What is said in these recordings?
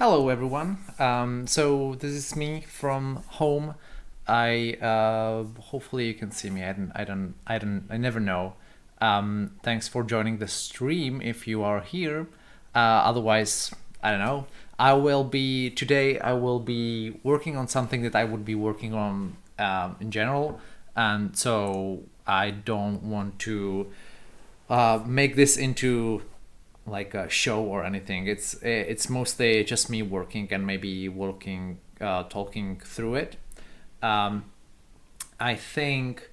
Hello everyone. So this is me from home. I hopefully you can see me. I never know. Thanks for joining the stream if you are here. Otherwise, I don't know. I will be working on something that I would be working on in general, and so I don't want to make this into like a show or anything. It's mostly just me working and maybe working talking through it. Um, I think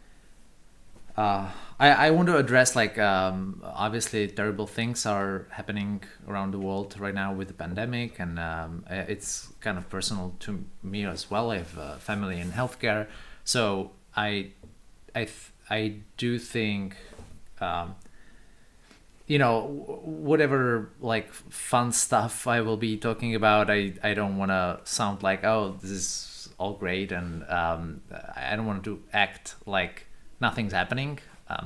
I want to address like obviously terrible things are happening around the world right now with the pandemic, and it's kind of personal to me as well. I have a family in healthcare, so I do think whatever like fun stuff I will be talking about, I don't want to sound like, oh, this is all great, and I don't want to act like nothing's happening,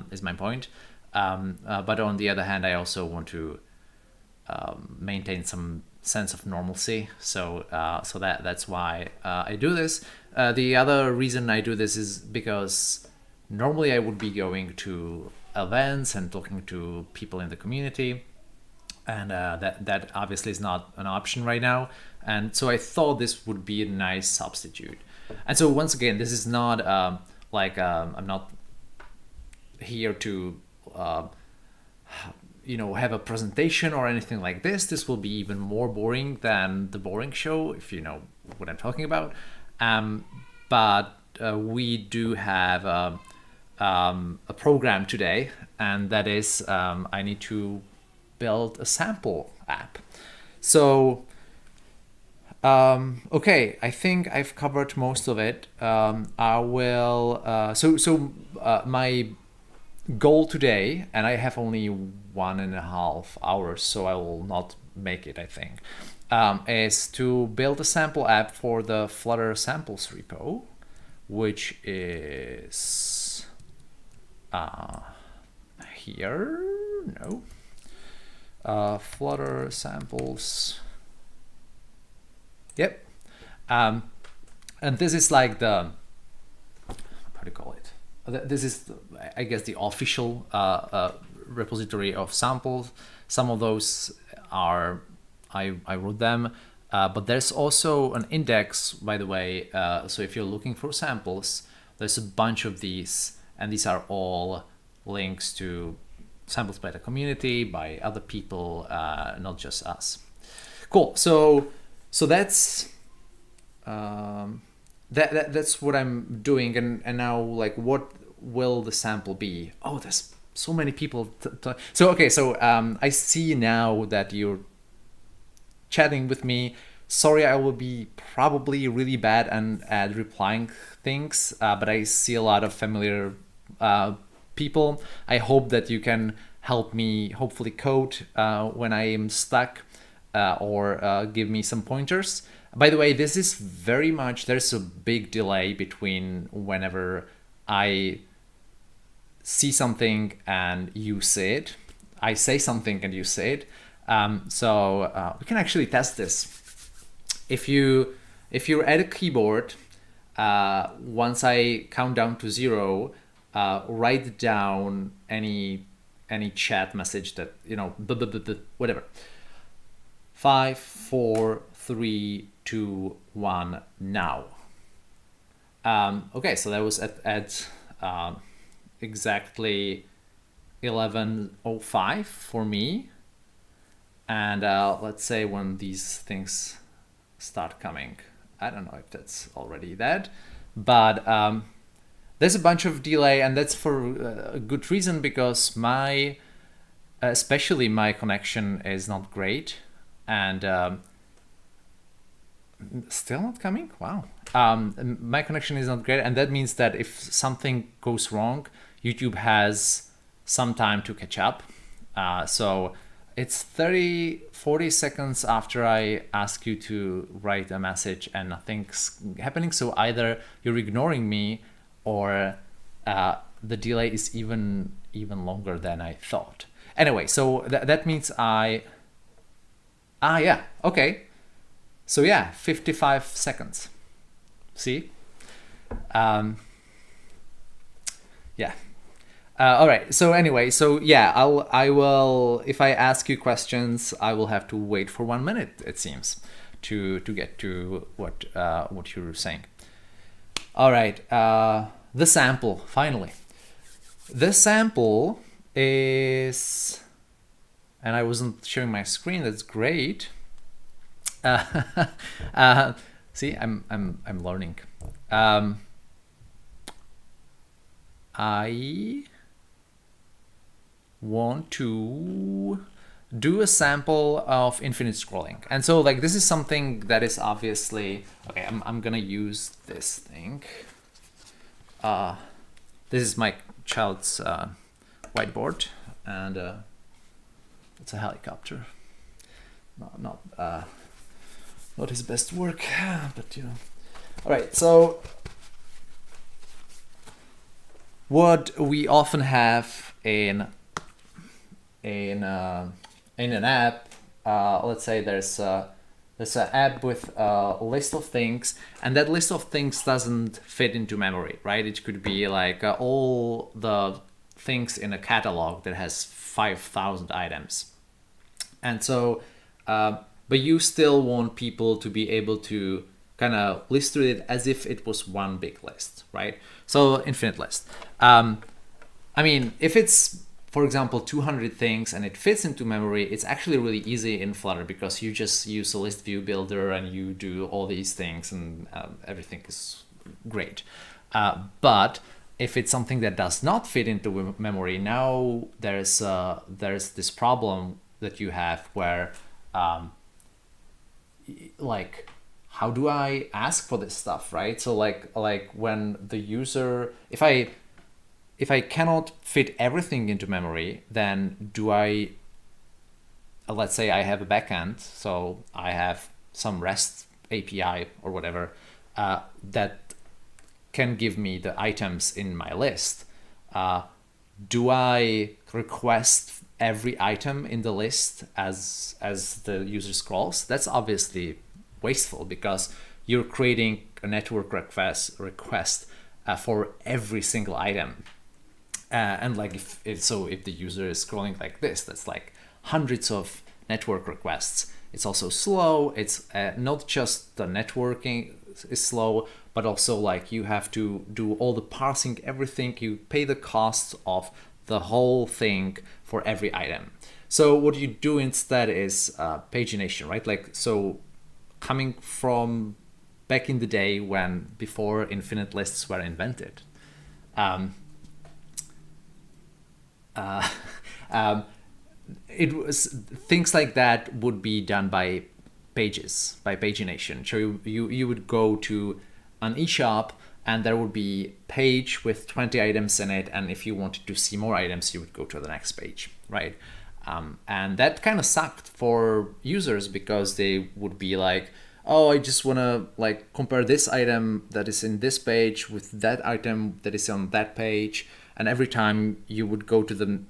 is my point. But on the other hand, I also want to maintain some sense of normalcy. So that's why I do this. The other reason I do this is because normally I would be going to events and talking to people in the community, and that obviously is not an option right now. And so I thought this would be a nice substitute. And so once again, this is not I'm not here to have a presentation or anything like this. This will be even more boring than the boring show, if you know what I'm talking about. But we do have a program today, and that is I need to build a sample app. So okay, I think I've covered most of it. I will my goal today, and I have only 1.5 hours, so I will not make it, I think, is to build a sample app for the Flutter samples repo, which is here. No. Flutter samples. Yep. And this is like the, how do you call it? This is, I guess, the official repository of samples. Some of those are, I wrote them, but there's also an index, by the way. So if you're looking for samples, there's a bunch of these, and these are all links to samples by the community, by other people, not just us. Cool. So that's that's what I'm doing, and now, like, what will the sample be? Oh, there's so many people. So okay, so I see now that you're chatting with me. Sorry, I will be probably really bad at replying things, but I see a lot of familiar people. I hope that you can help me, hopefully code when I am stuck, or give me some pointers. By the way, this is very much, there's a big delay between whenever I see something and you say it. I say something and you say it. So we can actually test this. If you're at a keyboard, once I count down to 0, write down any chat message that, whatever. 5, 4, 3, 2, 1, now. Okay, so that was at exactly 11:05 for me. And let's say when these things start coming. I don't know if that's already that, but there's a bunch of delay, and that's for a good reason, because especially my connection is not great, and still not coming. Wow. My connection is not great, and that means that if something goes wrong, YouTube has some time to catch up. So it's 40 seconds after I ask you to write a message and nothing's happening. So either you're ignoring me, or the delay is even longer than I thought. Anyway, so that means yeah, okay. So yeah, 55 seconds. See? Yeah. All right. So anyway, so yeah, I will. If I ask you questions, I will have to wait for 1 minute. It seems to get to what you're saying. All right. The sample finally. The sample is, and I wasn't showing my screen. That's great. See, I'm learning. I want to do a sample of infinite scrolling. And so like this is something that is obviously, okay, I'm gonna use this thing. This is my child's whiteboard, and it's a helicopter. Not his best work, but you know. All right, so what we often have in an app, let's say there's an app with a list of things, and that list of things doesn't fit into memory, right? It could be like all the things in a catalog that has 5,000 items. And so, but you still want people to be able to kind of list through it as if it was one big list, right? So infinite list. I mean, if it's, for example, 200 things and it fits into memory, it's actually really easy in Flutter because you just use a list view builder and you do all these things, and everything is great. But if it's something that does not fit into memory, now there's this problem that you have where like, how do I ask for this stuff, right? So like when the user, if I cannot fit everything into memory, then do I, let's say I have a backend, so I have some REST API or whatever that can give me the items in my list. Do I request every item in the list as the user scrolls? That's obviously wasteful because you're creating a network request for every single item. And like if the user is scrolling like this, that's like hundreds of network requests. It's also slow. It's not just the networking is slow, but also like you have to do all the parsing, everything. You pay the cost of the whole thing for every item. So what you do instead is pagination, right? Like, so coming from back in the day when before infinite lists were invented, it was things like that would be done by pages, by pagination. So you would go to an eShop and there would be a page with 20 items in it, and if you wanted to see more items, you would go to the next page, right? And that kind of sucked for users because they would be like, oh, I just want to like compare this item that is in this page with that item that is on that page, and every time you would go to the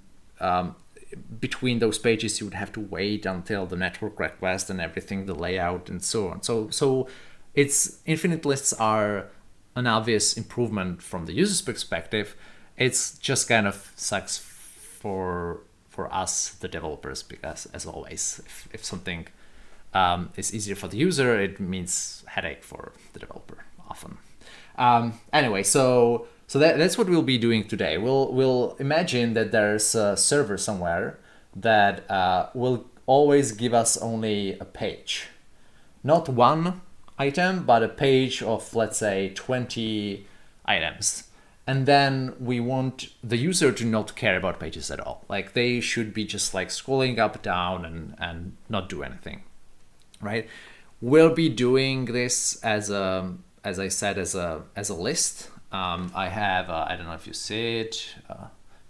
between those pages, you would have to wait until the network request and everything, the layout and so on. So it's infinite lists are an obvious improvement from the user's perspective. It's just kind of sucks for us, the developers, because as always, if something is easier for the user, it means headache for the developer often. Anyway, so that's what we'll be doing today. We'll imagine that there's a server somewhere that will always give us only a page, not one item, but a page of, let's say, 20 items. And then we want the user to not care about pages at all. Like they should be just like scrolling up, down, and not do anything, right? We'll be doing this as I said, as a list. I have, I don't know if you see it,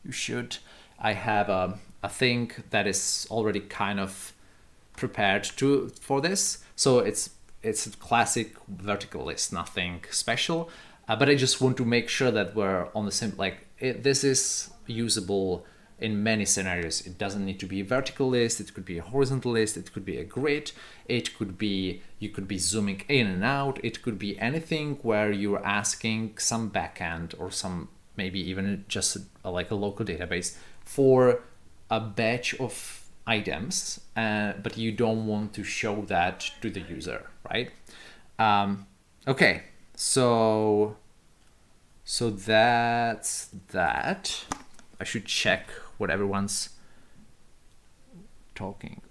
you should. I have a thing that is already kind of prepared for this. So it's a classic vertical list, nothing special. But I just want to make sure that we're on the same, like this is usable in many scenarios. It doesn't need to be a vertical list. It could be a horizontal list. It could be a grid. It could be, you could be zooming in and out. It could be anything where you're asking some backend or some, maybe even just like a local database for a batch of items, but you don't want to show that to the user, right? Okay, so that's that. I should check what everyone's talking.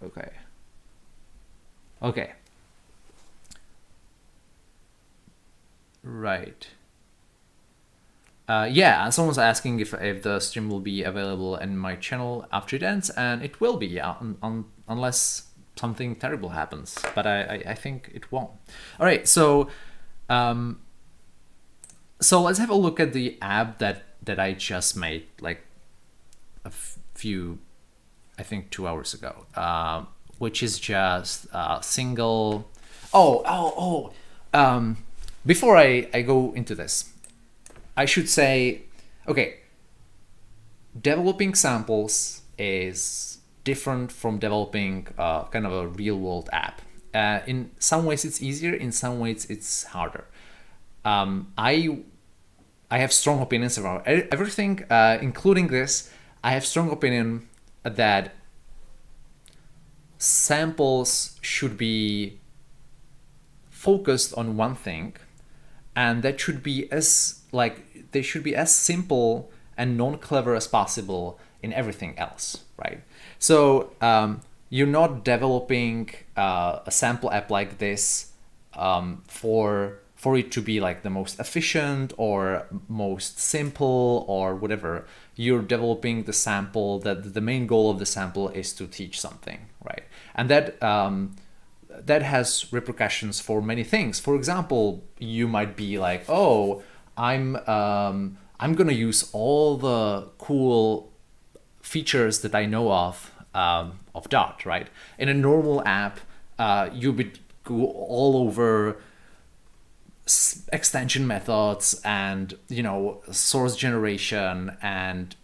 Okay. Right. Yeah, someone's asking if the stream will be available in my channel after it ends, and it will be, unless something terrible happens, but I think it won't. All right, so let's have a look at the app that I just made like a few, I think 2 hours ago, which is just a single. Before I go into this, I should say, okay, developing samples is different from developing kind of a real world app. In some ways it's easier, in some ways it's harder. I have strong opinions about everything, including this. I have strong opinion that samples should be focused on one thing, and that should be they should be as simple and non-clever as possible in everything else, right? So you're not developing a sample app like this for it to be like the most efficient or most simple or whatever. You're developing the sample, that the main goal of the sample is to teach something, right? And that has repercussions for many things. For example, you might be like, oh, I'm gonna use all the cool features that I know of Dart, right? In a normal app, you would go all over extension methods and, you know, source generation and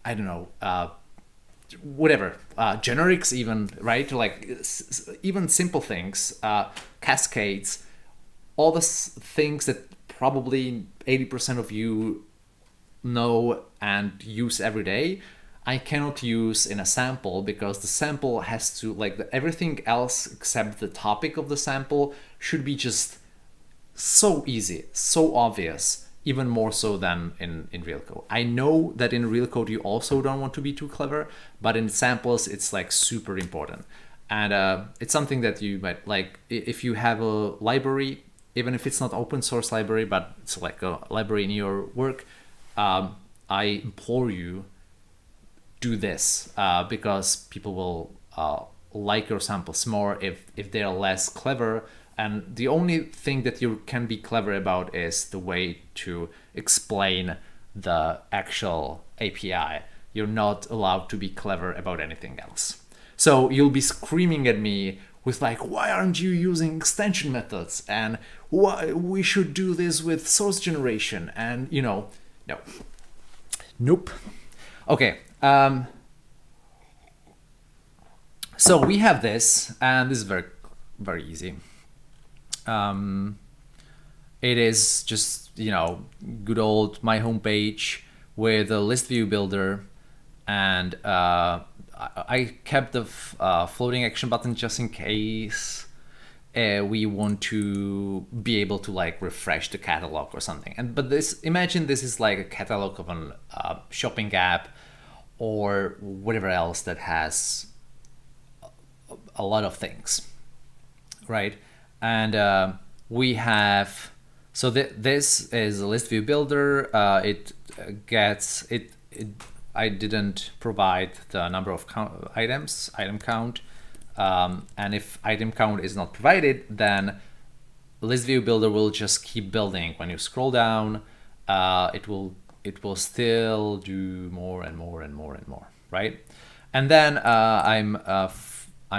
I don't know, whatever, generics even, right? Like even simple things, cascades, all the things that probably 80% of you know and use every day, I cannot use in a sample, because the sample has to, like, everything else except the topic of the sample should be just so easy, so obvious, even more so than in real code. I know that in real code you also don't want to be too clever, but in samples it's like super important. And it's something that you might like, if you have a library, even if it's not open source library, but it's like a library in your work, I implore you, do this, because people will like your samples more if they're less clever. And the only thing that you can be clever about is the way to explain the actual API. You're not allowed to be clever about anything else. So you'll be screaming at me with like, why aren't you using extension methods? And why we should do this with source generation? And, you know, no. Nope. Okay. So we have this, and this is very, very easy. It is just, you know, good old my homepage with a list view builder, and I kept the floating action button just in case we want to be able to like refresh the catalog or something. But this, imagine this is like a catalog of an shopping app or whatever else that has a lot of things, right? And we have, so this is a list view builder. It gets it. I didn't provide the number of item count, and if item count is not provided, then list view builder will just keep building. When you scroll down, it will still do more and more and more and more, right? And then I'm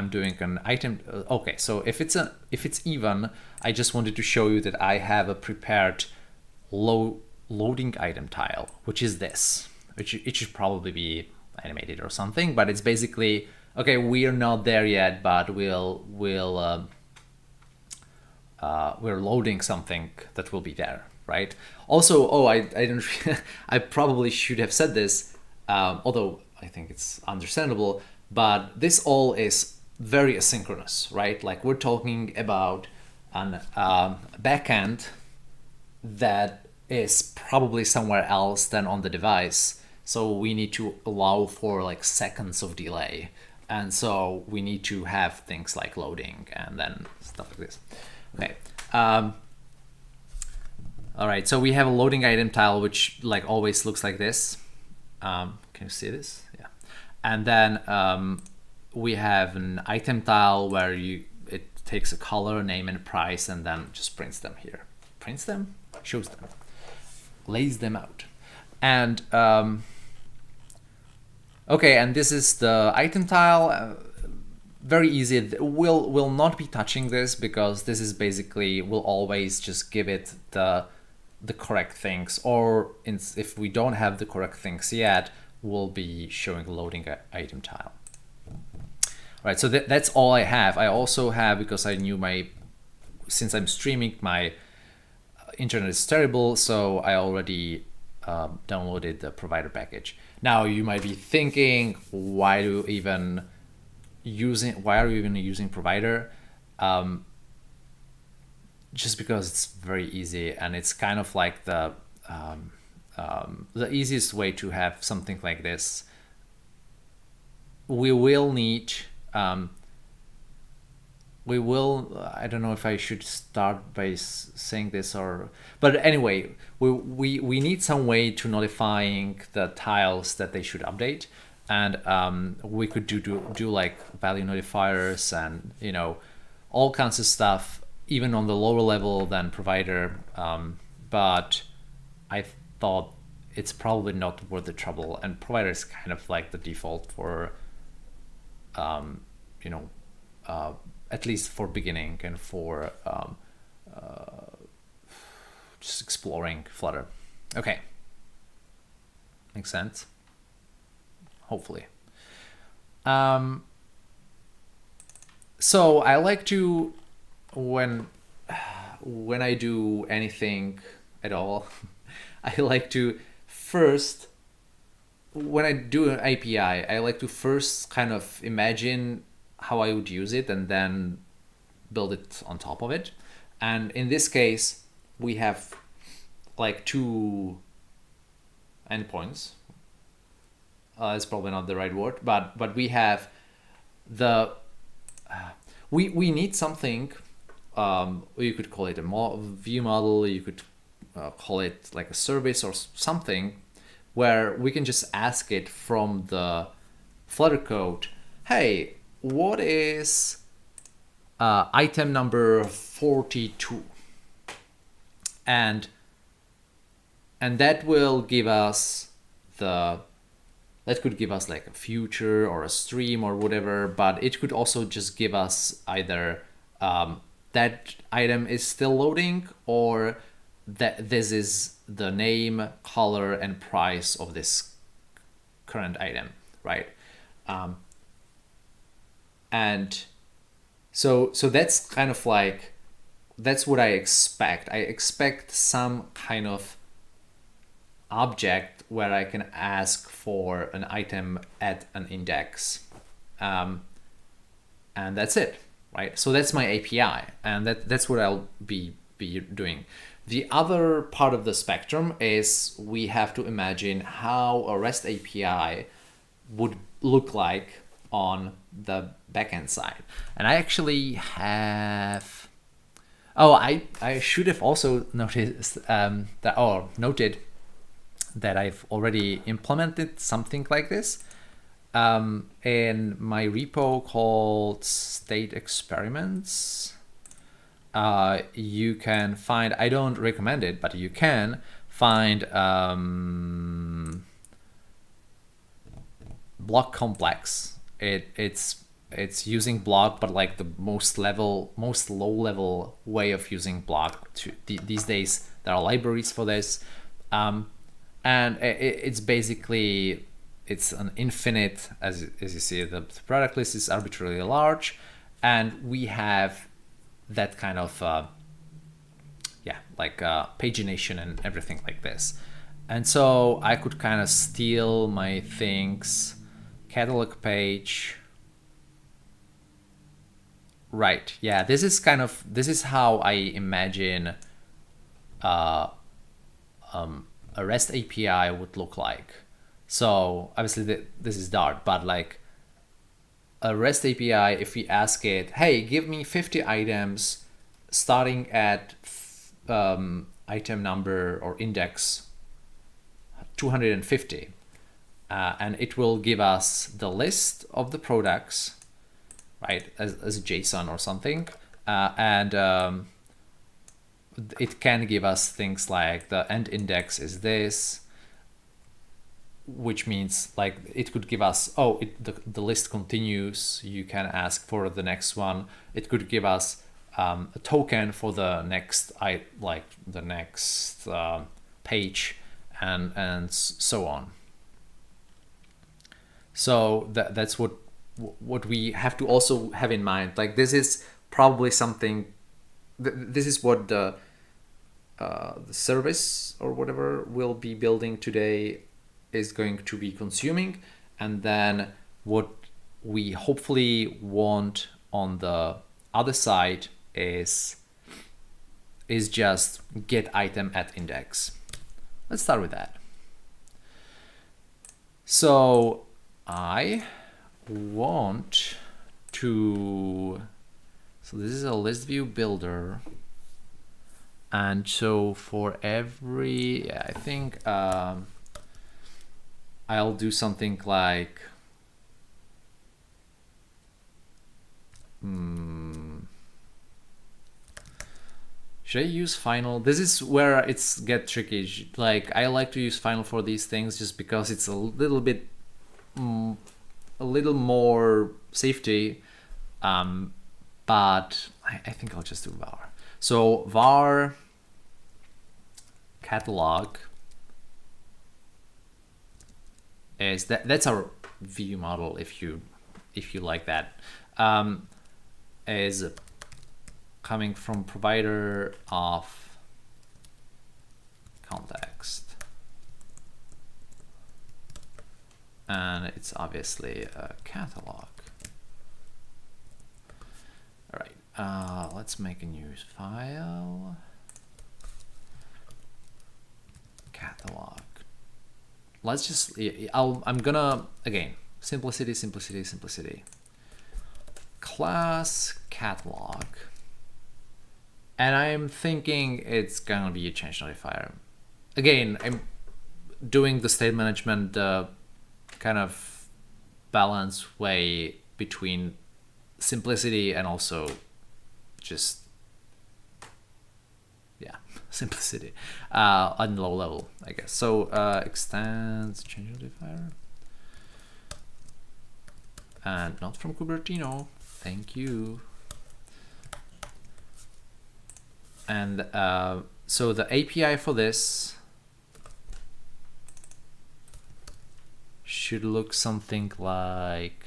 doing an item. Okay, so if it's even, I just wanted to show you that I have a prepared loading item tile, which is this. which it should probably be animated or something, but it's basically, okay, we're not there yet, but we're loading something that will be there, right? Also, I don't, I probably should have said this, although I think it's understandable, but this all is very asynchronous, right? Like we're talking about an backend that is probably somewhere else than on the device. So we need to allow for like seconds of delay. And so we need to have things like loading and then stuff like this. Okay. All right, so we have a loading item tile, which like always looks like this. Can you see this? Yeah. And then we have an item tile where it takes a color, name, and price, and then just prints them here. Prints them? Shows them. Lays them out. And okay, and this is the item tile. Very easy. We'll not be touching this because this is basically, we'll always just give it the correct things, or if we don't have the correct things yet, we'll be showing loading item tile. All right, so that's all I have. I also have, because I knew since I'm streaming, my internet is terrible, so I already downloaded the provider package. Now you might be thinking, why are you even using provider? Just because it's very easy, and it's kind of like the easiest way to have something like this. We will need I don't know if I should start by saying this, but anyway, we need some way to notifying the tiles that they should update, and we could do like value notifiers and all kinds of stuff, even on the lower level than provider, but I thought it's probably not worth the trouble, and provider is kind of like the default for at least for beginning and for just exploring Flutter. Okay, makes sense, hopefully. So I like to, when I do anything at all, I like to first, when I do an API, I like to first kind of imagine how I would use it and then build it on top of it. And in this case, we have like two endpoints. It's probably not the right word, but we have we need something. You could call it a view model. You could call it like a service or something, where we can just ask it from the Flutter code, hey, what is item number 42? And that will give us that could give us like a future or a stream or whatever, but it could also just give us either that item is still loading, or that this is the name, color, and price of this current item, right? And so that's kind of like, that's what I expect. I expect some kind of object where I can ask for an item at an index, and that's it, right? So that's my API, and that's what I'll be doing. The other part of the spectrum is we have to imagine how a REST API would look like on the backend side. And I actually have, I should have also noticed noted that I've already implemented something like this in my repo called State Experiments. You can find, I don't recommend it, but you can find block complex. It's using block, but like the most low level way of using block. These days there are libraries for this, and it's basically, it's an infinite, as you see, the product list is arbitrarily large, and we have that kind of like pagination and everything like this. And so I could kind of steal my things, catalog page. Right. Yeah. This is how I imagine a REST API would look like. So obviously this is Dart, but like a REST API, if we ask it, hey, give me 50 items starting at item number or index 250, and it will give us the list of the products, right, as a JSON or something, and it can give us things like the end index is this, which means like it could give us, the list continues, you can ask for the next one. It could give us a token for the next page, and so on. So that's what we have to also have in mind. Like this is probably something. This is what the service or whatever we'll be building today is going to be consuming, and then what we hopefully want on the other side is just get item at index. Let's start with that. So I want to, so this is a list view builder, and so for every, I think I'll do something like should I use final? This is where it's get tricky. Like I like to use final for these things just because it's a little bit a little more safety, but I think I'll just do var. So var catalog is that's our view model, if you like that, is coming from provider of context, and it's obviously a catalog. All right, let's make a new file, catalog. Let's just, I'm gonna, again, simplicity, class catalog, and I'm thinking it's gonna be a change notifier. Again, I'm doing the state management kind of balanced way between simplicity and also just simplicity on low level, I guess. So extends change notifier, and not from Cupertino, thank you. And so the API for this should look something like,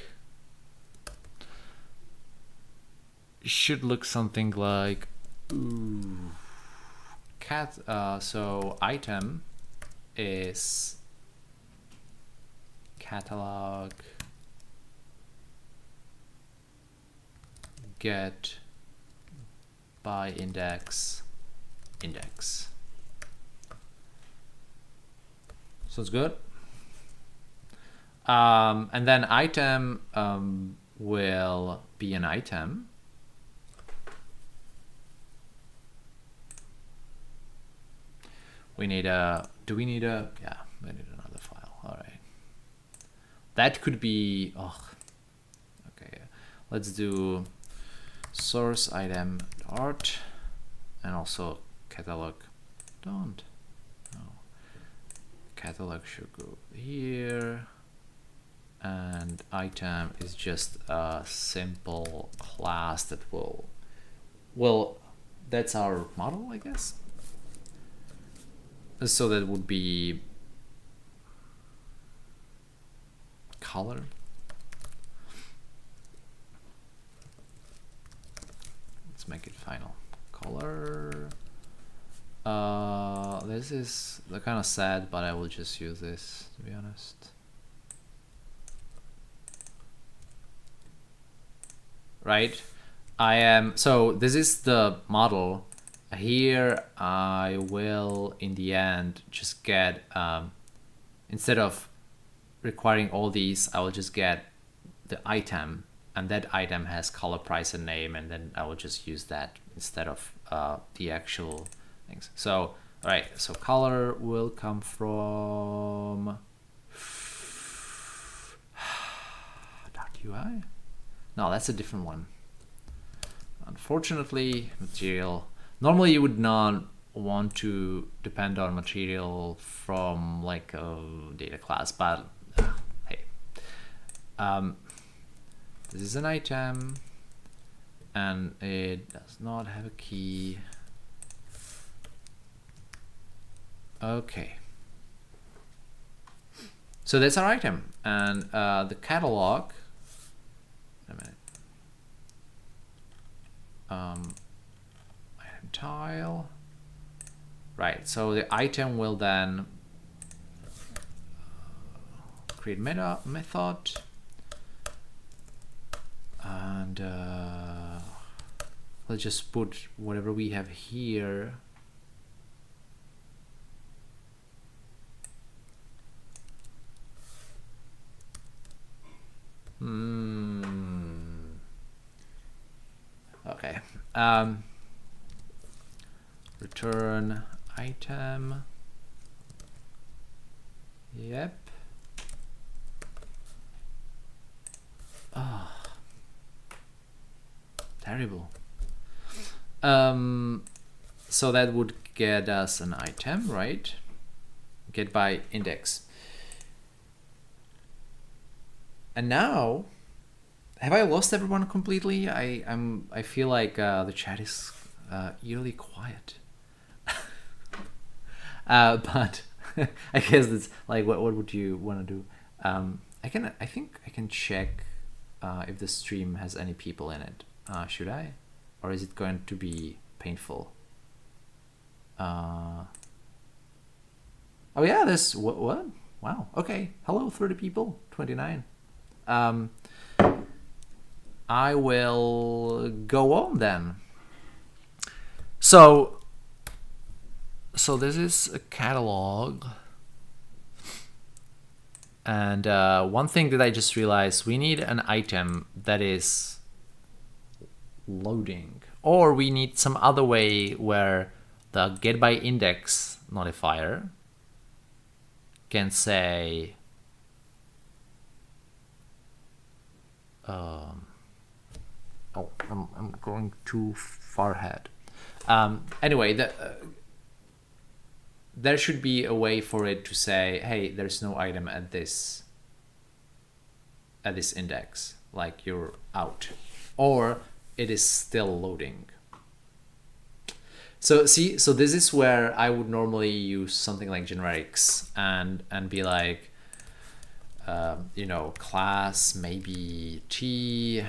so item is catalog get by index. Sounds good. And then item will be an item. We need a, do we need a, yeah, we need another file. All right. That could be, okay. Let's do source item dart, and also catalog don't. No. Catalog should go here, and item is just a simple class that will, well, that's our model, I guess. So that would be color. Let's make it final color. This is kind of sad, but I will just use this, to be honest. Right? So this is the model. Here I will, in the end, just get, instead of requiring all these, I will just get the item, and that item has color, price, and name, and then I will just use that instead of the actual things. So, all right, so color will come from .ui. No, that's a different one. Unfortunately, material. Normally, you would not want to depend on material from like a data class, but hey, this is an item, and it does not have a key. Okay. So that's our item, and the catalog. A minute. Item tile. Right. So the item will then create method, and let's just put whatever we have here. Okay. Return item. Yep. Oh, terrible. So that would get us an item, right? Get by index. And now, have I lost everyone completely? I feel like the chat is eerily quiet. But I guess it's like, what would you want to do? I think I can check if the stream has any people in it. Should I? Or is it going to be painful? Oh yeah, there's what? Wow. Okay. Hello, 30 people. 29. I will go on then. So this is a catalog, and one thing that I just realized, we need an item that is loading, or we need some other way where the get by index notifier can say oh, I'm going too far ahead. Anyway, there should be a way for it to say, hey, there's no item at this index, like you're out, or it is still loading. So see, so this is where I would normally use something like generics and be like, class maybe T,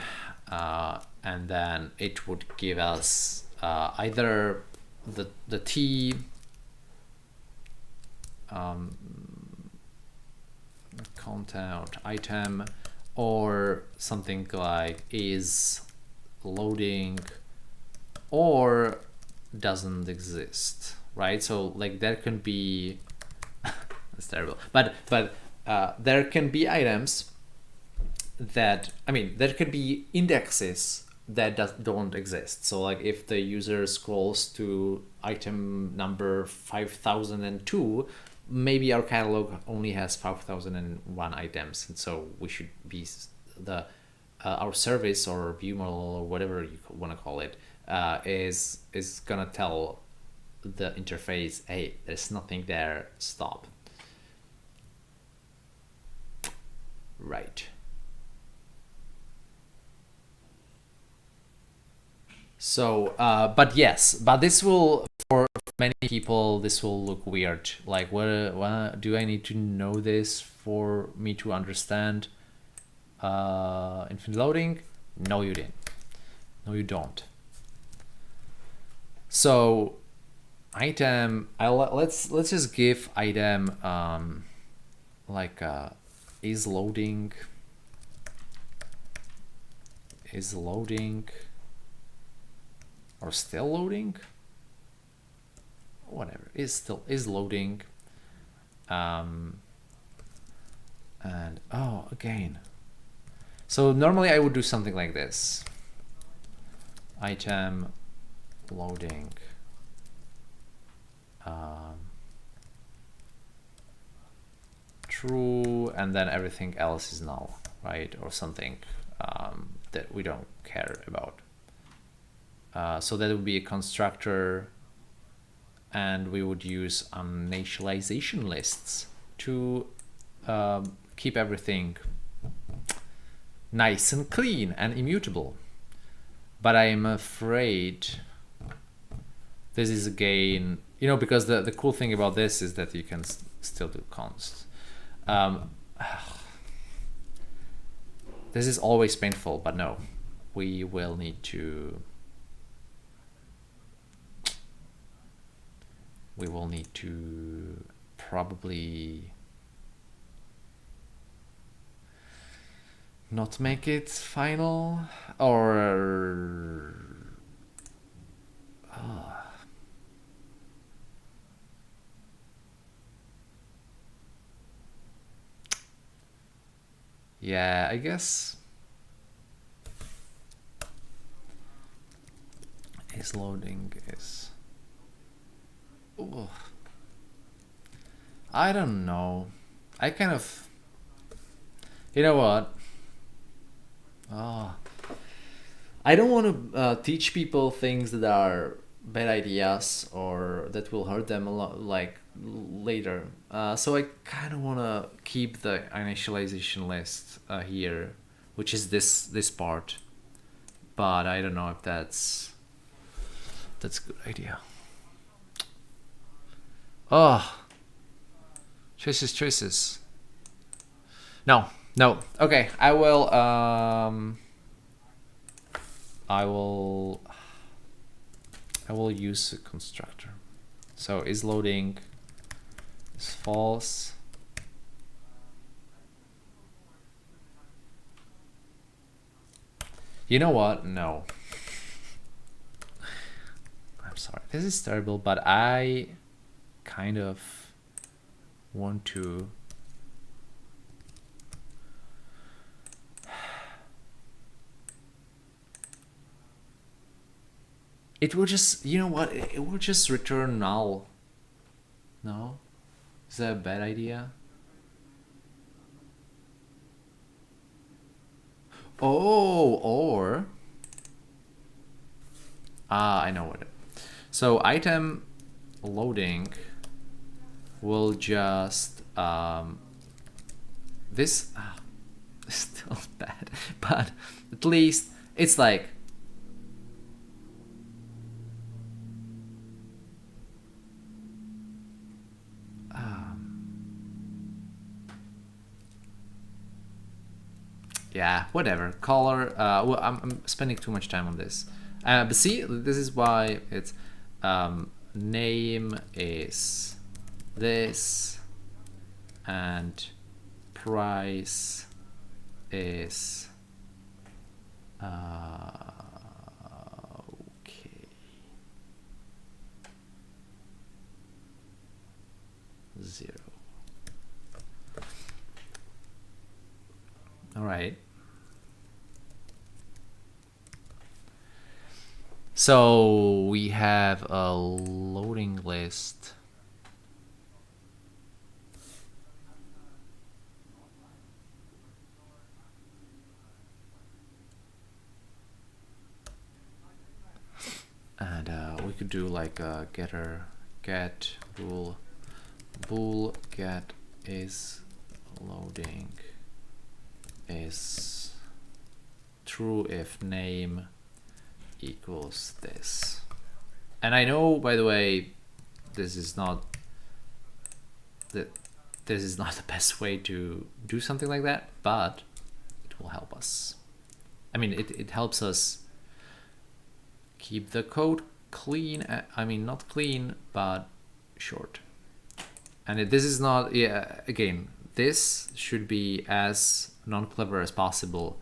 and then it would give us either the T, content item, or something like is loading or doesn't exist, right? So like there can be that's terrible, but there can be items that, there could be indexes that don't exist. So like if the user scrolls to item number 5002, maybe our catalog only has 5001 items, and so we should be our service or view model or whatever you want to call it is gonna tell the interface, hey, there's nothing there, stop. Right. So, but this will, for many people, this will look weird. Like, what do I need to know this for me to understand Infinite loading. No, you didn't. No, you don't. So item, let's just give item like is loading or still loading, whatever, is loading. And again, so normally I would do something like this: item loading true, and then everything else is null, right? Or something that we don't care about. So that would be a constructor, and we would use initialization lists to keep everything nice and clean and immutable. But I'm afraid this is again, you know, because the cool thing about this is that you can still do const. This is always painful, but no, we will need to probably not make it final, or yeah, I guess is loading is. Ooh. I don't know. I kind of, you know what? I don't want to teach people things that are bad ideas or that will hurt them a lot, like later. So I kind of want to keep the initialization list here, which is this part. But I don't know if that's a good idea. Choices. No. Okay, I will use a constructor. So is loading is false. You know what? No. I'm sorry. This is terrible, but I kind of want to it will just, you know what, it will just return null. No? Is that a bad idea? Or I know what it. So item loading will just this is still bad, but at least it's like yeah, whatever. Color. Well, I'm spending too much time on this. But see, this is why it's name is this, and price is okay. 0. All right. So we have a loading list. And we could do like a getter get bool get is loading is true if name equals this. And I know, by the way, this is not the best way to do something like that, but it will help us. I mean, it helps us keep the code clean. I mean, not clean, but short. And this is not, yeah, again, this should be as non-clever as possible,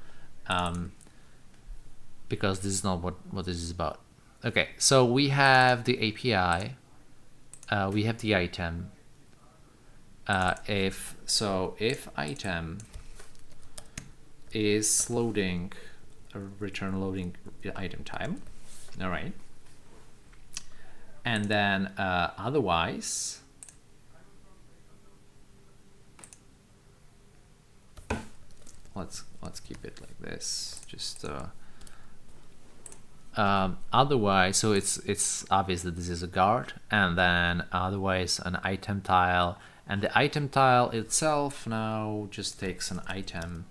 because this is not what this is about. Okay, so we have the API, we have the item. If item is loading, return loading item time. All right. And then otherwise, let's keep it like this. Just otherwise, so it's obvious that this is a guard, and then otherwise an item tile, and the item tile itself now just takes an item,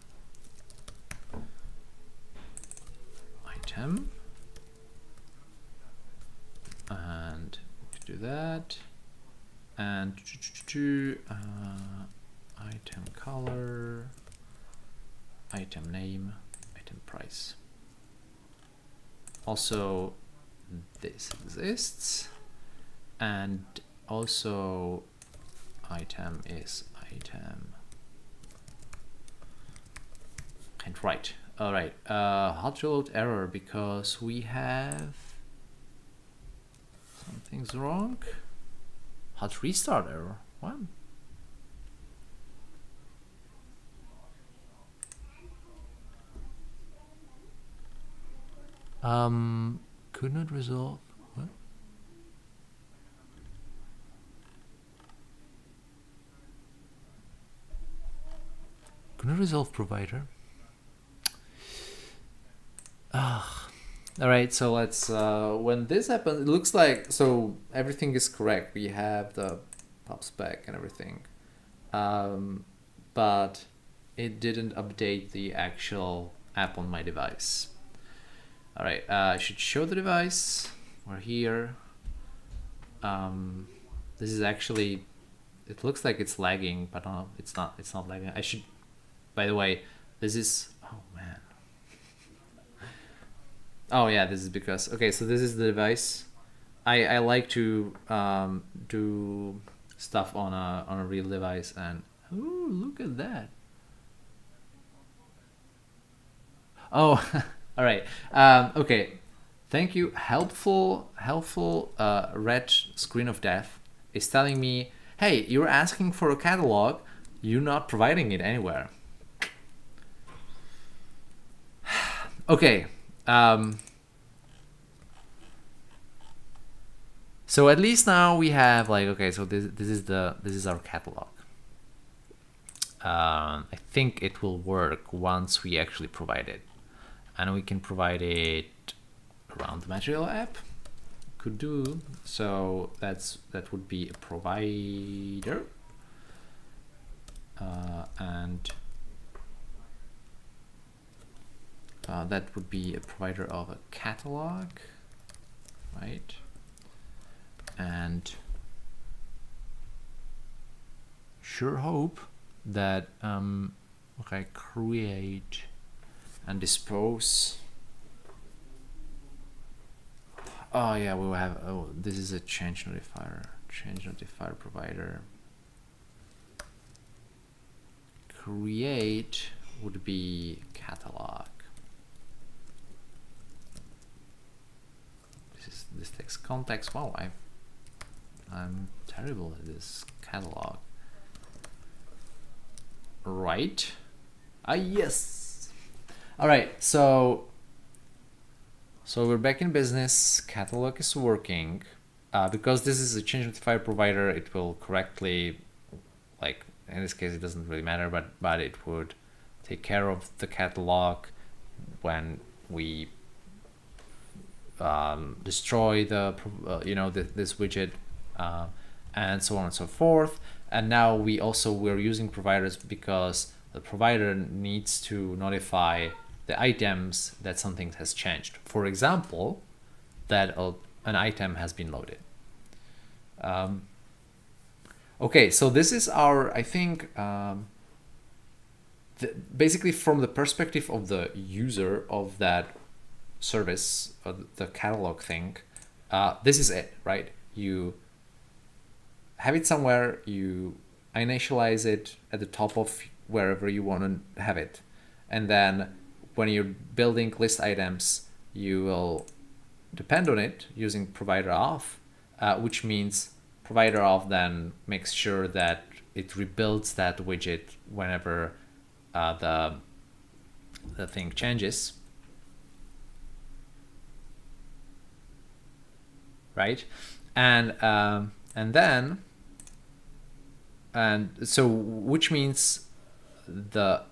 and do that, and item color, item name, item price. Also, this exists, and also item is item. And right. All right. Hot reload error because we have something's wrong. Hot restart error. What? Could not resolve. What? Could not resolve provider. Ah. All right, so let's when this happens, it looks like, so everything is correct. We have the pub spec and everything, but it didn't update the actual app on my device. All right, I should show the device. We're here. This is actually, it looks like it's lagging, but no, it's not. It's not lagging. I should, by the way, this is, oh man. Oh yeah, this is because, okay, so this is the device. I like to do stuff on a real device, and ooh, look at that. Oh, all right. Okay, thank you. Helpful. Red screen of death is telling me, hey, you're asking for a catalog, you're not providing it anywhere. Okay. So at least now we have, like, okay, so this is our catalog. I think it will work once we actually provide it, and we can provide it around the material app. Could do so. That would be a provider, and that would be a provider of a catalog, right? And sure hope that okay, create and dispose. Oh yeah, we will have, oh, this is a change notifier provider. Create would be catalog. This takes context. Wow, I'm terrible at this catalog. Right. Yes. All right. So we're back in business. Catalog is working. Because this is a change notifier provider, it will correctly, like in this case, it doesn't really matter, but it would take care of the catalog when we destroy the this widget, and so on and so forth. And now we're using providers because the provider needs to notify the items that something has changed. For example, that an item has been loaded. Okay, so this is our, I think, basically from the perspective of the user of that service, the catalog thing, this is it, right? You have it somewhere, you initialize it at the top of wherever you want to have it. And then when you're building list items, you will depend on it using provider of, which means provider of then makes sure that it rebuilds that widget whenever the thing changes, right? And so which means the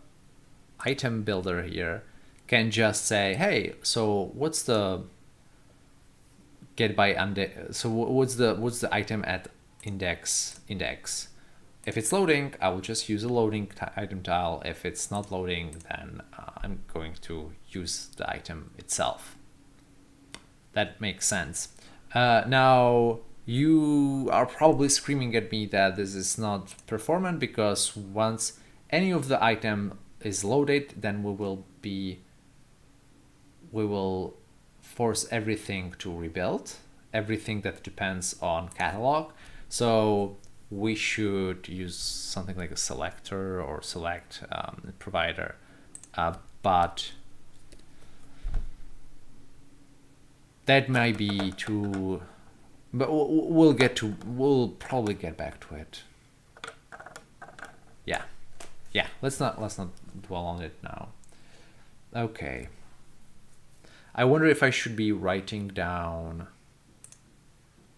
item builder here can just say, hey, so what's the get by so what's the item at index? If it's loading, I will just use a loading item tile. If it's not loading, then I'm going to use the item itself. That makes sense. Now you are probably screaming at me that this is not performant, because once any of the item is loaded, then we will force everything to rebuild, everything that depends on catalog. So we should use something like a selector or select provider, but that might be too. But we'll probably get back to it. Yeah. Let's not dwell on it now. Okay. I wonder if I should be writing down.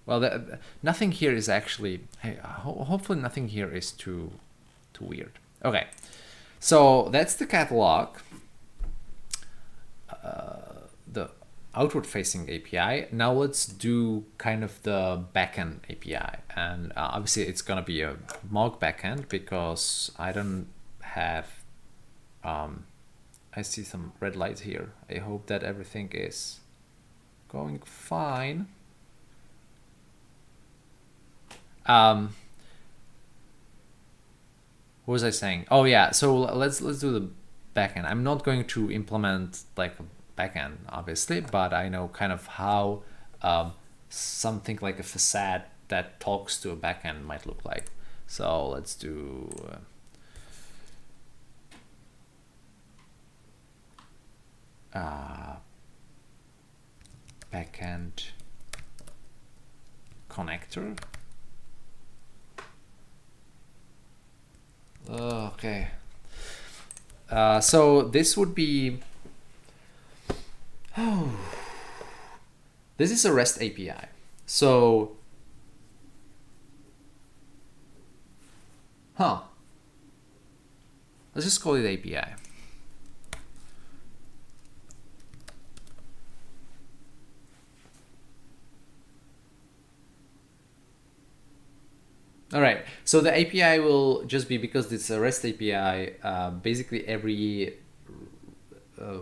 Well, nothing here is actually. Hey, hopefully nothing here is too weird. Okay, so that's the catalog, the outward-facing API. Now let's do kind of the backend API, and obviously it's gonna be a mock backend because I don't have. I see some red lights here. I hope that everything is going fine. What was I saying? Oh yeah, so let's do the backend. I'm not going to implement like a backend, obviously, but I know kind of how something like a facade that talks to a backend might look like. So let's do backend connector. Okay. So this would be. Oh, this is a REST API. So, let's just call it API. All right, so the API will just be, because it's a REST API, basically every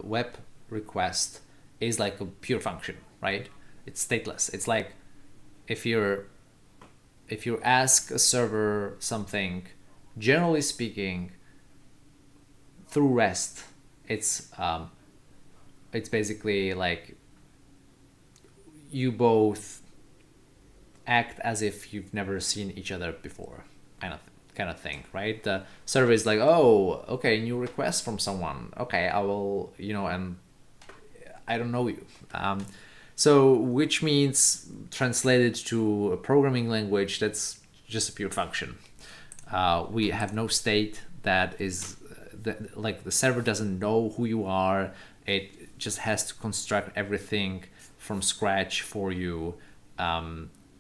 web request is like a pure function, right? It's stateless. It's like if you ask a server something, generally speaking, through REST, it's basically like you both act as if you've never seen each other before, kind of thing, right? The server is like, oh, okay, new request from someone. Okay, I will, and I don't know you. So which means translated to a programming language, that's just a pure function. We have no state that is like the server doesn't know who you are. It just has to construct everything from scratch for you.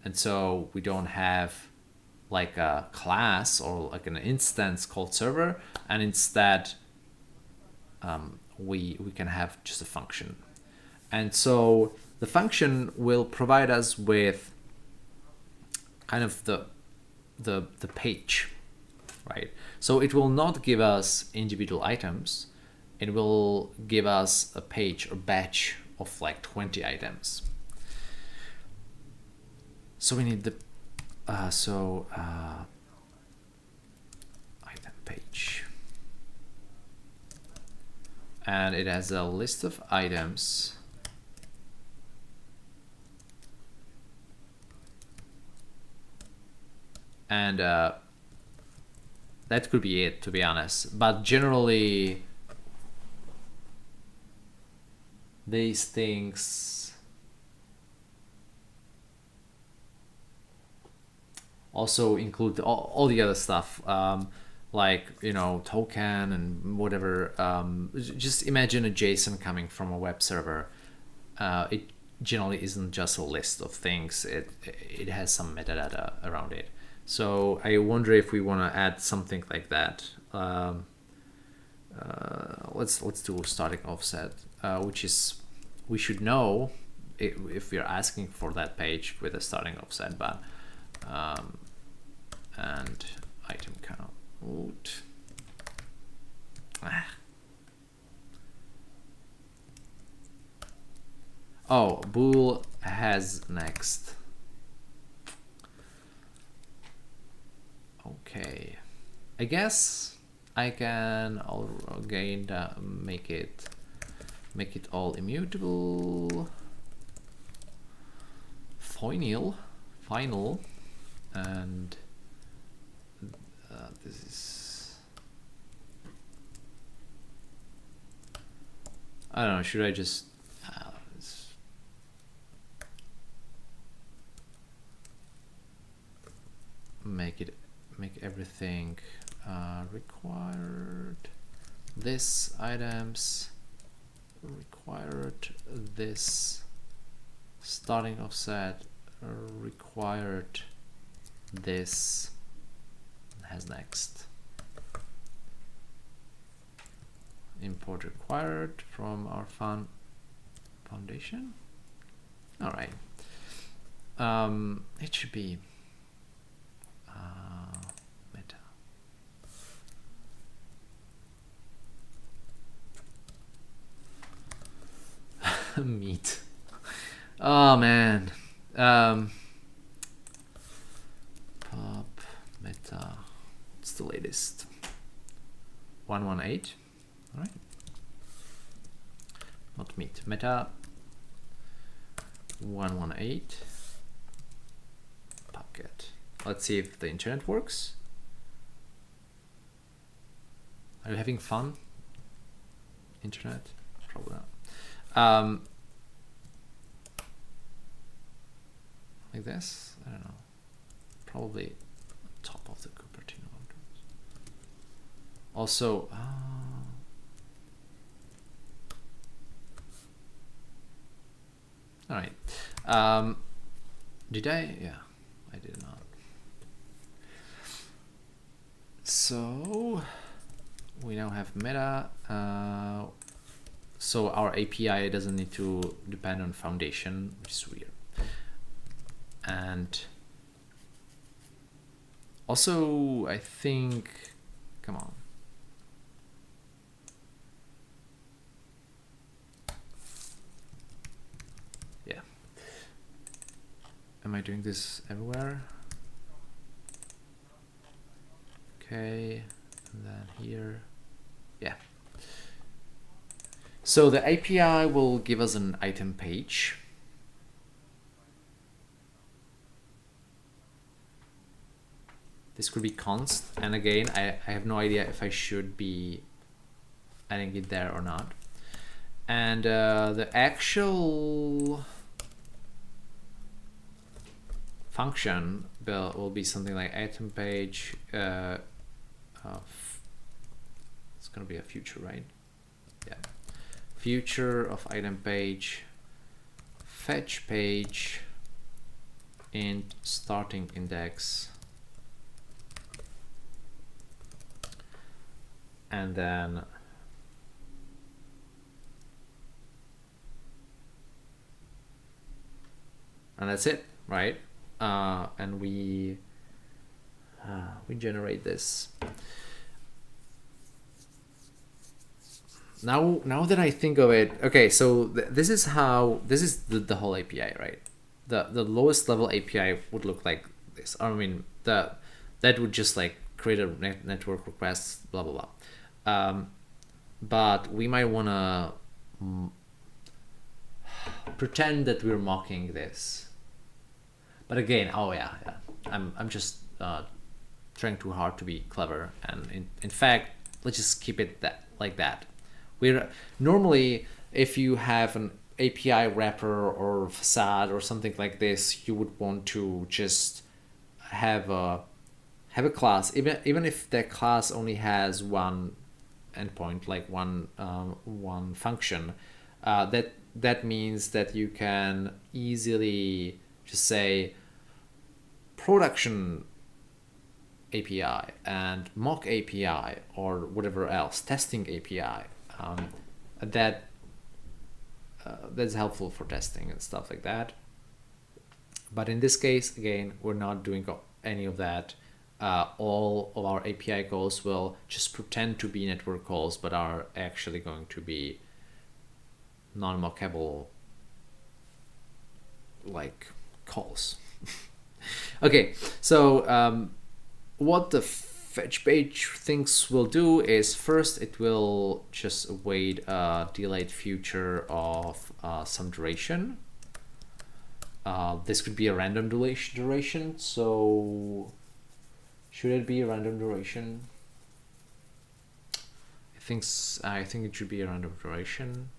And so we don't have like a class or like an instance called server, and instead we can have just a function. And so the function will provide us with kind of the page, right? So it will not give us individual items. It will give us a page or batch of like 20 items. So we need the item page. and it has a list of items. And that could be it, to be honest. But generally, these things also include all the other stuff, like, you know, token and whatever. Just imagine a JSON coming from a web server. It generally isn't just a list of things. It has some metadata around it. So I wonder if we want to add something like that. Let's do starting offset, which is, we should know if we're asking for that page with a starting offset, but and item count. Oh, bool has next. Okay, I guess I can again make it all immutable. Final, and this is, I don't know. Should I just make everything required this items, required this starting offset, required this, has next, import required from our foundation. All right, it should be meta. Meat. Oh man. Pop meta. What's the latest? 118. All right. Not meat. Meta 118. Pocket. Let's see if the internet works. Are you having fun? Internet? Probably not. Like this? I don't know. Probably top of the Cupertino. Also, all right. Did I? Yeah, I did not. So we now have meta. So our API doesn't need to depend on foundation, which is weird. And also, I think, come on. Yeah. Am I doing this everywhere? Okay, and then here, yeah. So the API will give us an item page. This could be const, and again, I have no idea if I should be adding it there or not. And the actual function will be something like item page. It's gonna be a future, right? Yeah. Future of item page, fetch page, int starting index, and then that's it, right? And we generate this. Now that I think of it, okay, so this is the whole API, right? The lowest level API would look like this. I mean, that would just like create a network request, blah blah blah. but we might want to pretend that we're mocking this. But again, oh yeah, I'm just trying too hard to be clever, and in fact, let's just keep it like that. We're normally, if you have an API wrapper or facade or something like this, you would want to just have a class, even if that class only has one endpoint, like one function. That means that you can easily just say production API and mock API or whatever else, testing API. That's helpful for testing and stuff like that. But in this case, again, we're not doing any of that. All of our API calls will just pretend to be network calls, but are actually going to be non-mockable like calls. Okay, so what the fetch page things will do is, first it will just await a delayed future of some duration. This could be a random duration, so should it be a random duration? I think it should be a random duration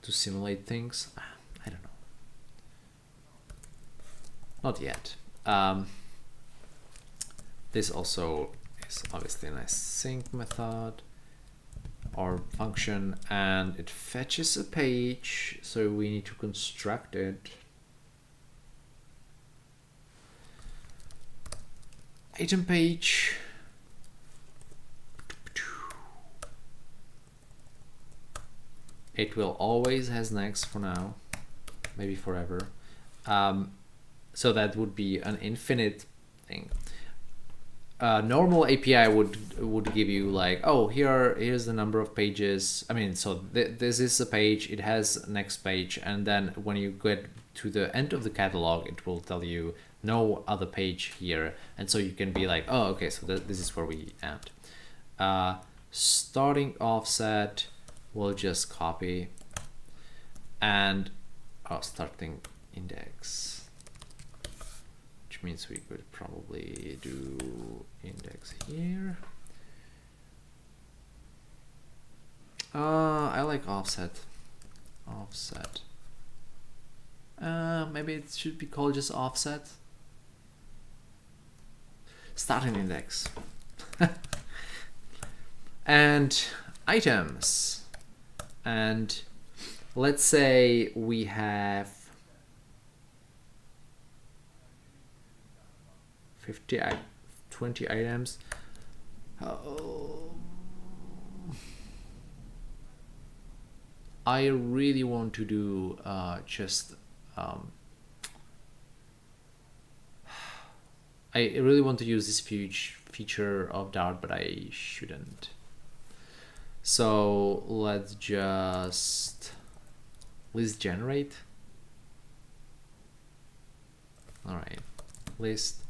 to simulate things. I don't know. Not yet. This also is obviously an async method or function, and it fetches a page, so we need to construct it. Item page. It will always has next for now, maybe forever. So that would be an infinite thing. Normal API would give you like, oh, here's the number of pages. I mean, so this is a page, it has next page, and then when you get to the end of the catalog, it will tell you no other page here, and so you can be like, oh, okay, so this is where we end. Starting offset, we'll just copy, and starting index, which means we could probably do index here. I like offset. Maybe it should be called just offset. Starting index. And items. And let's say we have 20 items. I really want to do I really want to use this feature of Dart, but I shouldn't. So let's just list generate. All right, list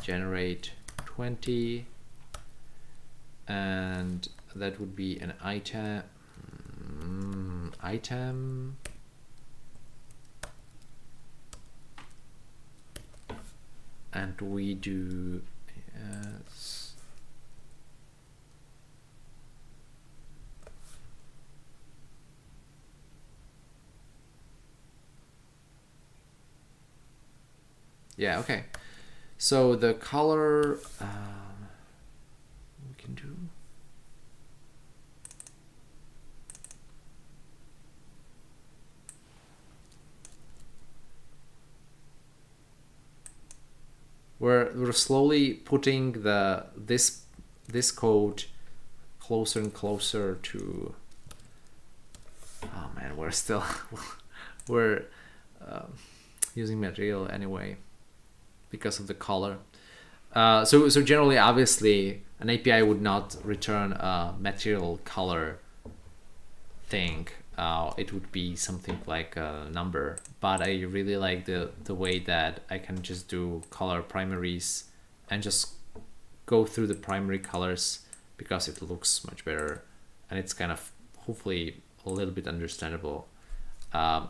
generate 20, and that would be an item. And we do yeah, okay. So the color we can do. We're slowly putting this code closer and closer to. Oh man, we're still we're using material anyway because of the color. So generally, obviously, an API would not return a material color thing. It would be something like a number, but I really like the way that I can just do color primaries and just go through the primary colors because it looks much better, and it's kind of hopefully a little bit understandable.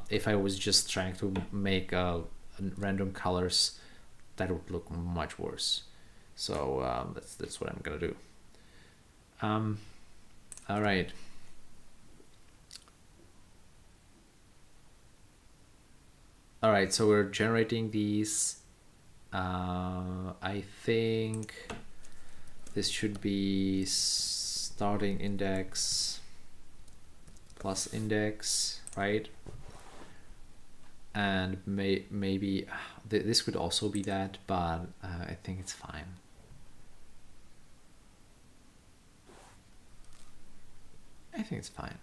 If I was just trying to make random colors, that would look much worse. So that's what I'm gonna do. All right. All right, so we're generating these. I think this should be starting index plus index, right? And maybe this could also be that, but I think it's fine. I think it's fine.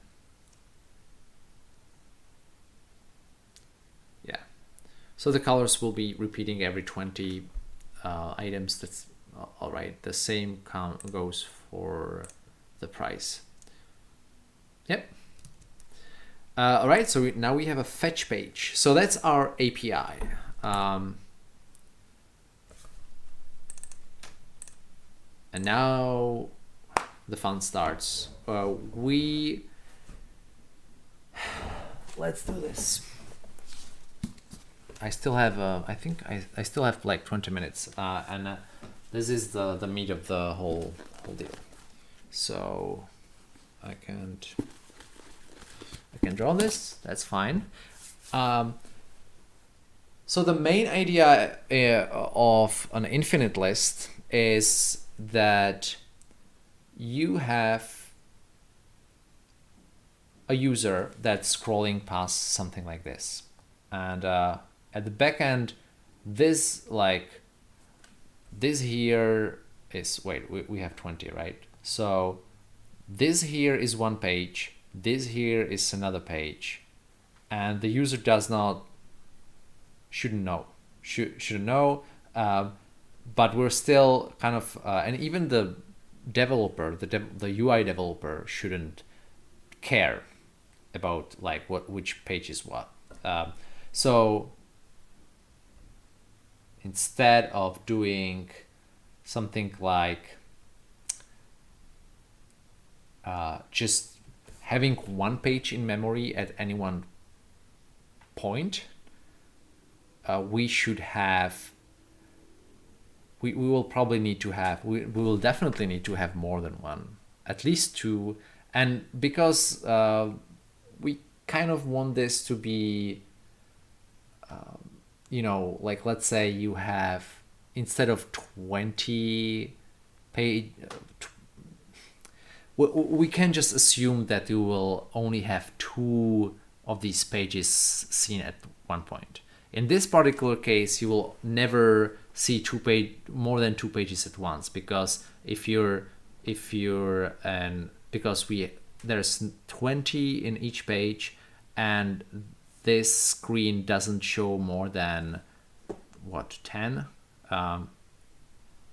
Yeah. So the colors will be repeating every 20 items. That's all right. The same count goes for the price. Yep. All right, so now we have a fetch page. So that's our API. And now the fun starts. Let's do this. I still have, I think I still have like 20 minutes. And this is the meat of the whole deal. So I can draw this, that's fine. So the main idea of an infinite list is that you have a user that's scrolling past something like this. And at the back end, this here is, wait, we have 20, right? So this here is one page. This here is another page, and the user shouldn't know, but we're still kind of, and even the developer, the UI developer shouldn't care about like which page is what. So instead of doing something like just having one page in memory at any one point, we will probably need to have, we will definitely need to have more than one, at least two. And because we kind of want this to be, like let's say you have, instead of 20 page, we can just assume that you will only have 2 of these pages seen at one point. In this particular case, you will never see more than 2 pages at once, because there's 20 in each page, and this screen doesn't show more than 10.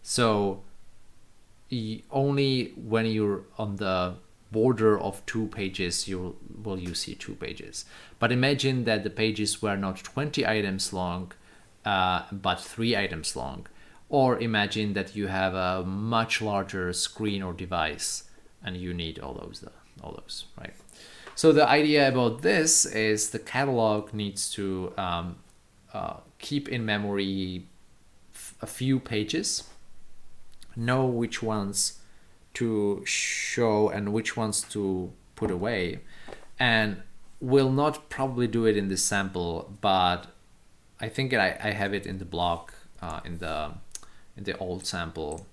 So only when you're on the border of 2 pages you see 2 pages. But imagine that the pages were not 20 items long, but 3 items long. Or imagine that you have a much larger screen or device and you need all those, right? So the idea about this is the catalog needs to keep in memory a few pages, know which ones to show and which ones to put away, and will not probably do it in this sample, but I think I have it in the blog, in the old sample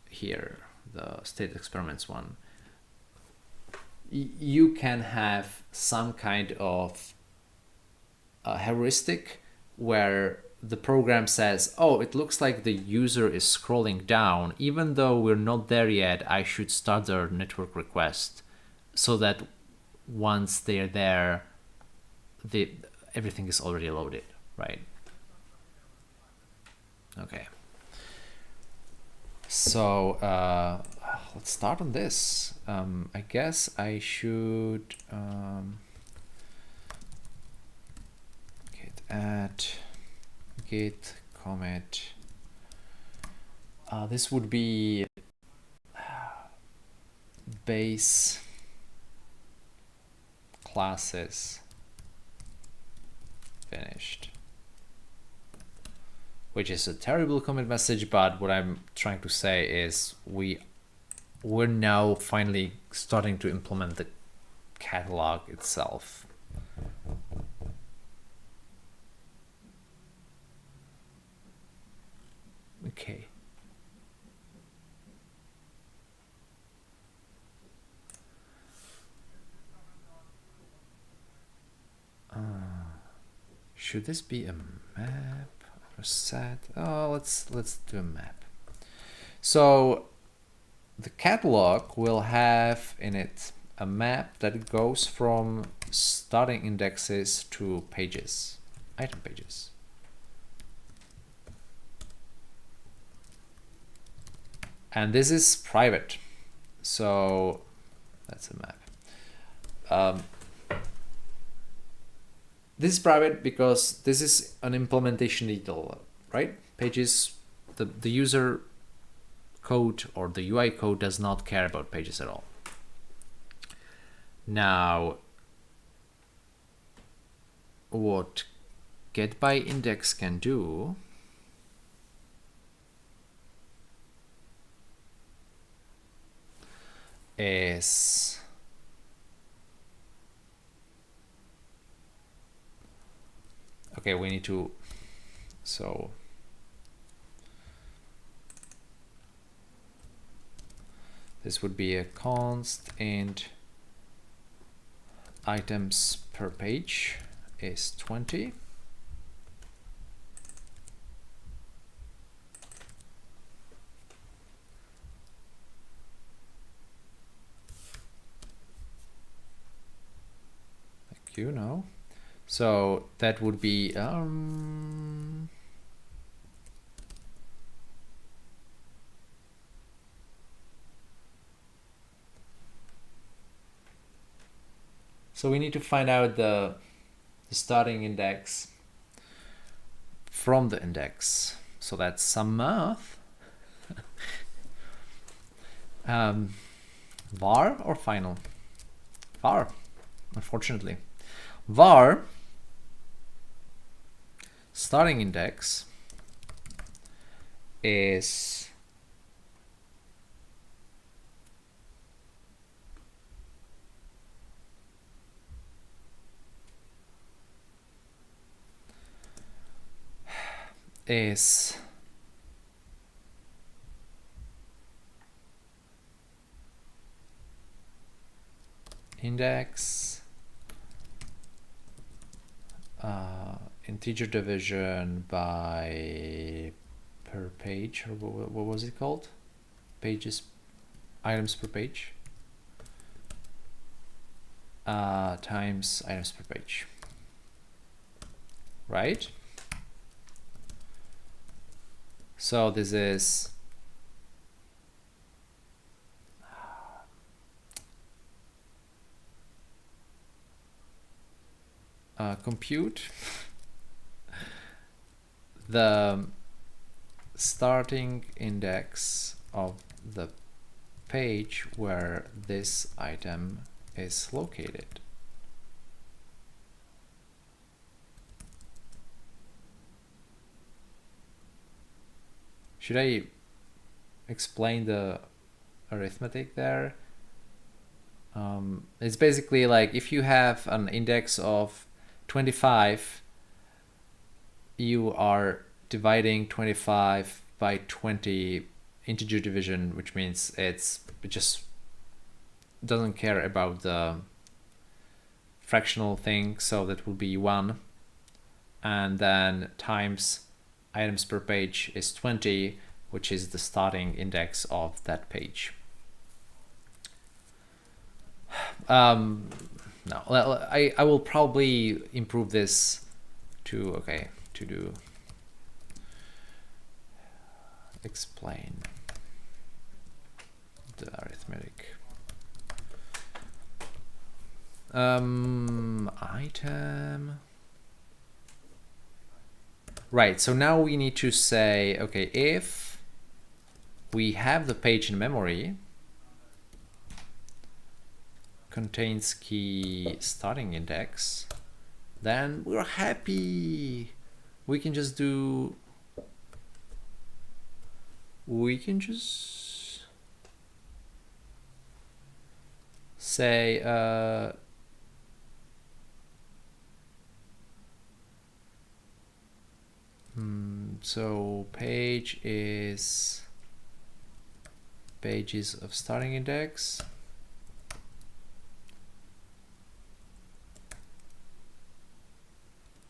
here, the state experiments one. You can have some kind of heuristic where the program says, oh, it looks like the user is scrolling down. Even though we're not there yet, I should start their network request, so that once they're there, everything is already loaded, right? Okay. So let's start on this. I guess I should git add, git commit This would be base classes finished, which is a terrible commit message, but what I'm trying to say is we're now finally starting to implement the catalog itself. Okay. Should this be a map or set? Oh, let's do a map. So the catalog will have in it a map that goes from starting indexes to pages, item pages. And this is private, so that's a map. This is private because this is an implementation detail, right? Pages, the user code or the UI code does not care about pages at all. Now, what getByIndex can do is okay, we need to, so this would be a const int items per page is 20. Thank you. Now, so that would be so we need to find out the starting index from the index. So that's some math. Var or final? Var, unfortunately. Var starting index is index integer division by per page, or what was it called? Pages, items per page, times items per page, right? So this is compute the starting index of the page where this item is located. Should I explain the arithmetic there? It's basically like if you have an index of 25, you are dividing 25 by 20 integer division, which means it just doesn't care about the fractional thing, so that will be 1, and then times items per page is 20, which is the starting index of that page. No, I will probably improve this to do explain the arithmetic. Item. Right, so now we need to say, okay, if we have the page in memory, contains key starting index, then we're happy. We can just say so pages of starting index,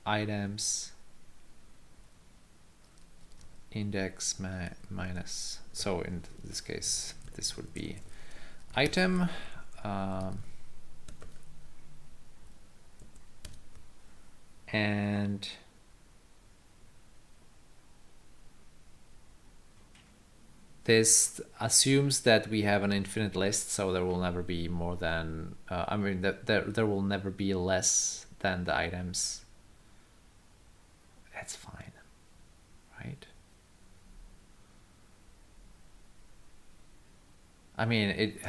items index minus, so in this case this would be item, and this assumes that we have an infinite list, so there will never be more than I mean that there will never be less than the items. That's fine, right? I mean,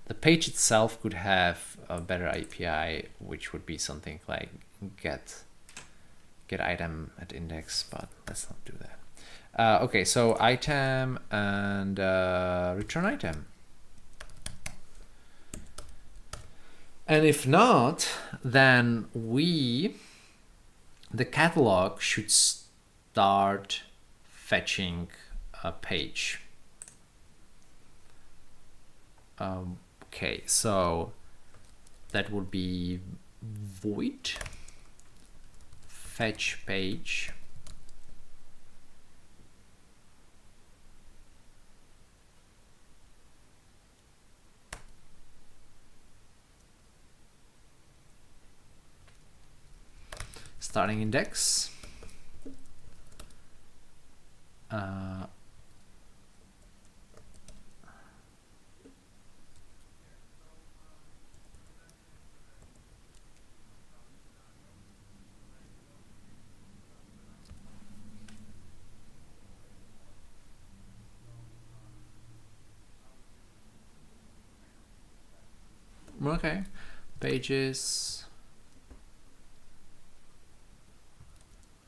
the page itself could have a better API, which would be something like get item at index, but let's not do that. Okay, so item and return item. And if not, then the catalog should start fetching a page. Okay, so that would be void fetch page. Starting index. Okay, pages,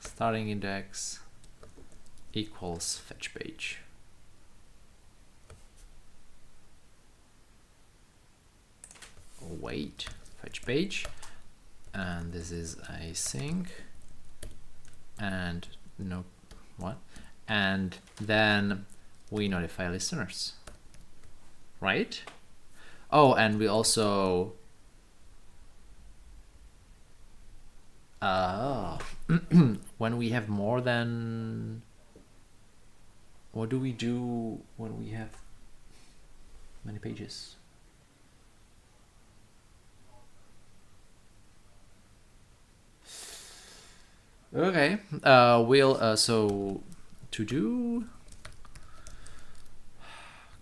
starting index equals fetch page. Wait, fetch page, and this is async, and no, what? And then we notify listeners, right? Oh, and we also when we have more than, what do we do when we have many pages? Okay, we'll so to do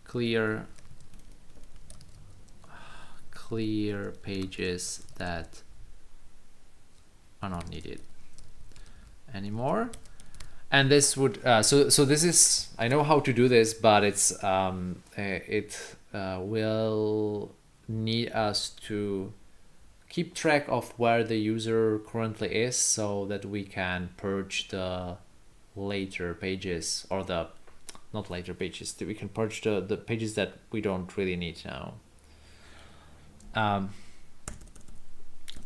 clear pages that are not needed anymore. And this would so this is, I know how to do this, but it's it will need us to keep track of where the user currently is, so that we can purge the later pages, or the not later pages, that we can purge the pages that we don't really need now.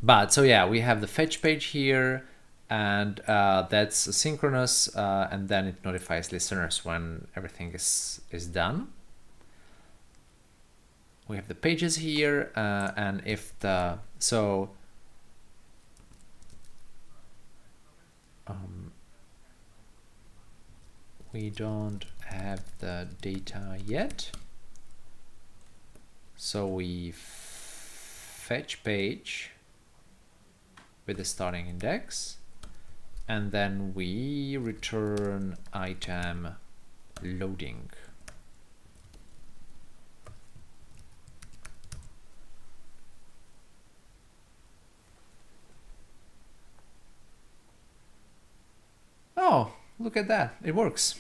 But so yeah, we have the fetch page here, and that's synchronous, and then it notifies listeners when everything is done. We have the pages here, and if the we don't have the data yet, so we fetch page with the starting index, and then we return item loading. Oh, look at that, it works.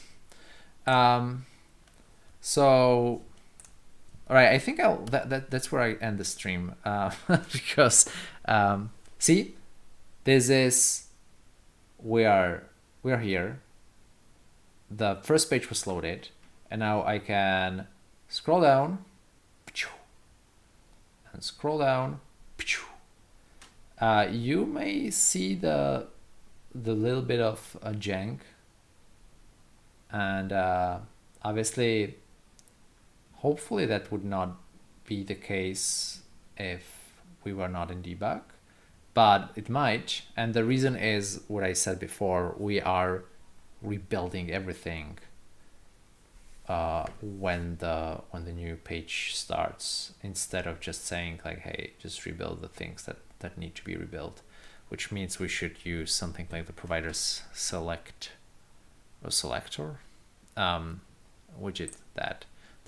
So, all right, I think that's where I end the stream because see, this is we are here. The first page was loaded, and now I can scroll down and scroll down. You may see the little bit of jank, and obviously, hopefully that would not be the case if we were not in debug, but it might. And the reason is what I said before: we are rebuilding everything when the new page starts, instead of just saying like, hey, just rebuild the things that need to be rebuilt, which means we should use something like the provider's select or selector widget that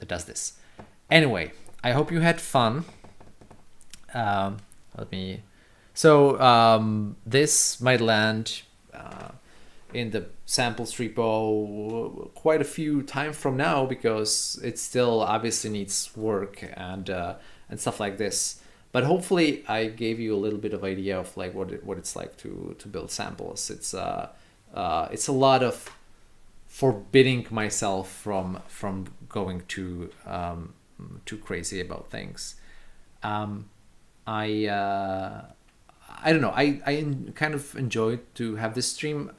does this. Anyway, I hope you had fun. This might land in the samples repo quite a few time from now, because it still obviously needs work and stuff like this. But hopefully I gave you a little bit of idea of like what it's like to build samples. It's a lot of forbidding myself from going too crazy about things. I don't know. I kind of enjoyed to have this stream.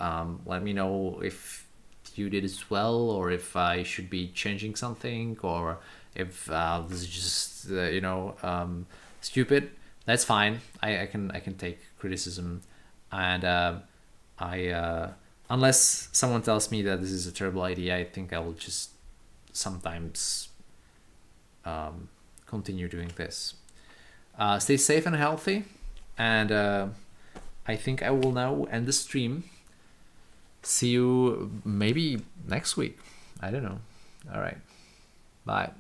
Let me know if you did as well, or if I should be changing something, or if this is just stupid. That's fine. I can take criticism, and unless someone tells me that this is a terrible idea, I think I will just sometimes continue doing this. Stay safe and healthy, and I think I will now end the stream. See you maybe next week. I don't know. All right. Bye.